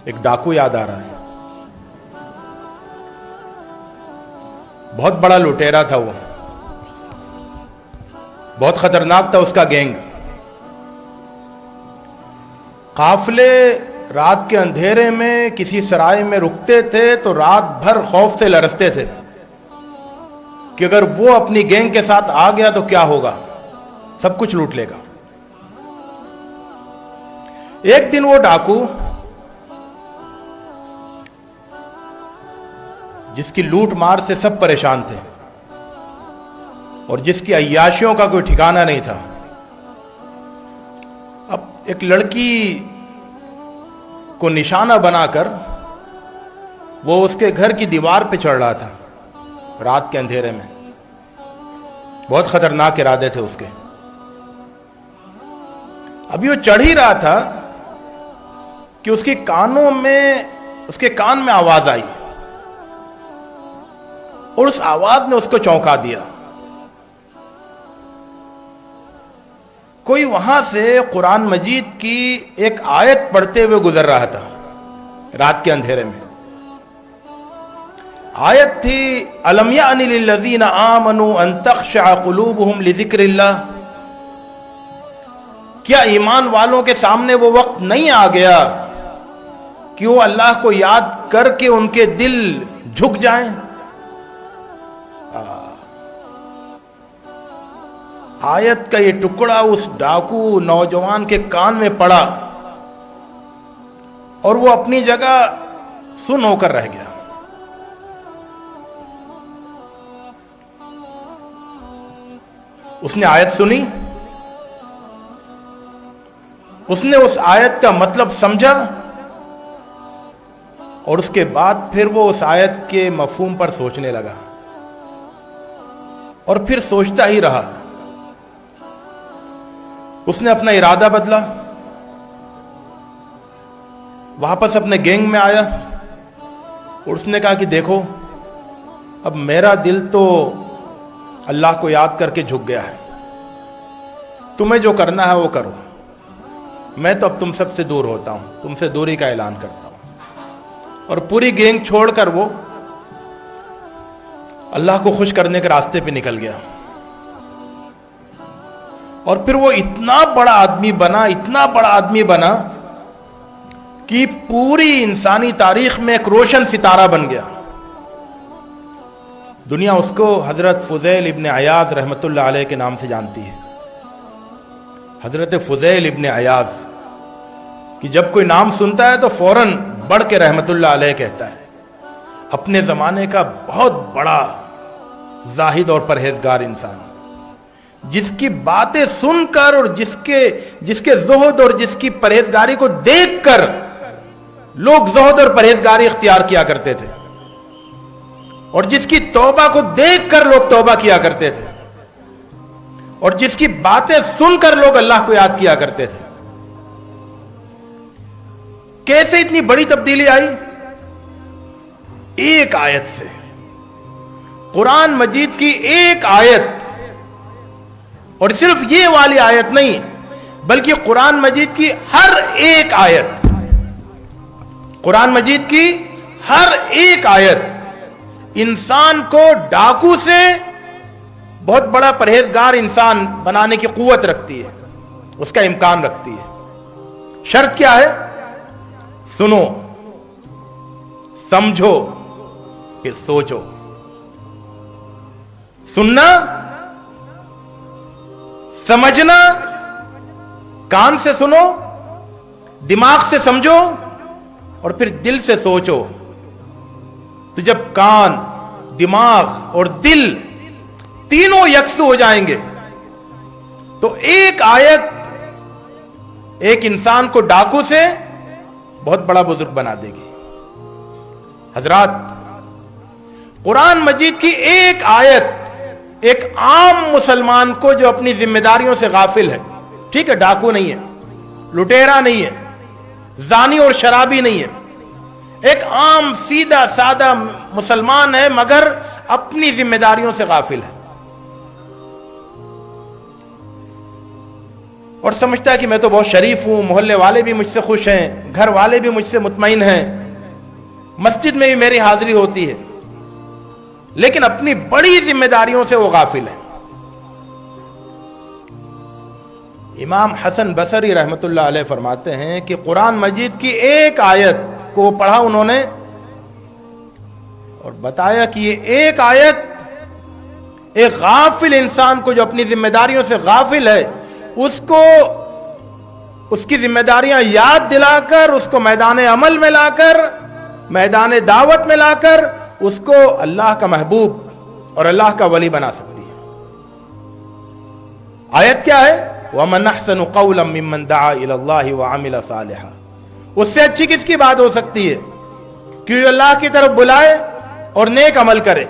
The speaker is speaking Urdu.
ایک ڈاکو یاد آ رہا ہے. بہت بڑا لٹیرا تھا وہ, بہت خطرناک تھا اس کا گینگ. قافلے رات کے اندھیرے میں کسی سرائے میں رکتے تھے تو رات بھر خوف سے لرزتے تھے کہ اگر وہ اپنی گینگ کے ساتھ آ گیا تو کیا ہوگا, سب کچھ لوٹ لے گا. ایک دن وہ ڈاکو جس کی لوٹ مار سے سب پریشان تھے اور جس کی عیاشیوں کا کوئی ٹھکانہ نہیں تھا, اب ایک لڑکی کو نشانہ بنا کر وہ اس کے گھر کی دیوار پہ چڑھ رہا تھا رات کے اندھیرے میں. بہت خطرناک ارادے تھے اس کے. ابھی وہ چڑھ ہی رہا تھا کہ اس کے کان میں آواز آئی اور اس آواز نے اس کو چونکا دیا. کوئی وہاں سے قرآن مجید کی ایک آیت پڑھتے ہوئے گزر رہا تھا رات کے اندھیرے میں. آیت تھی الم یأن للذین آمنوا ان تخشع قلوبہم لذکر اللہ. کیا ایمان والوں کے سامنے وہ وقت نہیں آ گیا کہ وہ اللہ کو یاد کر کے ان کے دل جھک جائیں. آیت کا یہ ٹکڑا اس ڈاکو نوجوان کے کان میں پڑا اور وہ اپنی جگہ سن ہو کر رہ گیا. اس نے آیت سنی, اس نے اس آیت کا مطلب سمجھا اور اس کے بعد پھر وہ اس آیت کے مفہوم پر سوچنے لگا اور پھر سوچتا ہی رہا. اس نے اپنا ارادہ بدلا, واپس اپنے گینگ میں آیا اور اس نے کہا کہ دیکھو اب میرا دل تو اللہ کو یاد کر کے جھک گیا ہے, تمہیں جو کرنا ہے وہ کرو, میں تو اب تم سب سے دور ہوتا ہوں, تم سے دوری کا اعلان کرتا ہوں. اور پوری گینگ چھوڑ کر وہ اللہ کو خوش کرنے کے راستے پہ نکل گیا. اور پھر وہ اتنا بڑا آدمی بنا کہ پوری انسانی تاریخ میں ایک روشن ستارہ بن گیا. دنیا اس کو حضرت فضیل ابن عیاض رحمۃ اللہ علیہ کے نام سے جانتی ہے. حضرت فضیل ابن عیاض کہ جب کوئی نام سنتا ہے تو فوراً بڑھ کے رحمۃ اللہ علیہ کہتا ہے. اپنے زمانے کا بہت بڑا زاہد اور پرہیزگار انسان, جس کی باتیں سن کر اور جس کے زہد اور جس کی پرہیزگاری کو دیکھ کر لوگ زہد اور پرہیزگاری اختیار کیا کرتے تھے, اور جس کی توبہ کو دیکھ کر لوگ توبہ کیا کرتے تھے, اور جس کی باتیں سن کر لوگ اللہ کو یاد کیا کرتے تھے. کیسے اتنی بڑی تبدیلی آئی؟ ایک آیت سے. قرآن مجید کی ایک آیت, اور صرف یہ والی آیت نہیں بلکہ قرآن مجید کی ہر ایک آیت, قرآن مجید کی ہر ایک آیت انسان کو ڈاکو سے بہت بڑا پرہیزگار انسان بنانے کی قوت رکھتی ہے, اس کا امکان رکھتی ہے. شرط کیا ہے؟ سنو, سمجھو, پھر سوچو. سننا, سمجھنا, کان سے سنو, دماغ سے سمجھو اور پھر دل سے سوچو. تو جب کان, دماغ اور دل تینوں یکسو ہو جائیں گے تو ایک آیت ایک انسان کو ڈاکو سے بہت بڑا بزرگ بنا دے گی. حضرات, قرآن مجید کی ایک آیت ایک عام مسلمان کو جو اپنی ذمہ داریوں سے غافل ہے, ٹھیک ہے ڈاکو نہیں ہے, لٹیرا نہیں ہے, زانی اور شرابی نہیں ہے, ایک عام سیدھا سادہ مسلمان ہے مگر اپنی ذمہ داریوں سے غافل ہے. اور سمجھتا ہے کہ میں تو بہت شریف ہوں، محلے والے بھی مجھ سے خوش ہیں، گھر والے بھی مجھ سے مطمئن ہیں، مسجد میں بھی میری حاضری ہوتی ہے، لیکن اپنی بڑی ذمہ داریوں سے وہ غافل ہے۔ امام حسن بصری رحمت اللہ علیہ فرماتے ہیں کہ قرآن مجید کی ایک آیت کو پڑھا انہوں نے اور بتایا کہ یہ ایک آیت ایک غافل انسان کو جو اپنی ذمہ داریوں سے غافل ہے اس کو اس کی ذمہ داریاں یاد دلا کر، اس کو میدان عمل میں لا کر، میدان دعوت میں لا کر اس کو اللہ کا محبوب اور اللہ کا ولی بنا سکتی ہے۔ آیت کیا ہے؟ وَمَنْ أَحْسَنُ قَوْلًا مِّمَّنْ دَعَا إِلَى اللَّهِ وَعَمِلَ صَالِحًا، اس سے اچھی کس کی بات ہو سکتی ہے کہ جو اللہ کی طرف بلائے اور نیک عمل کرے۔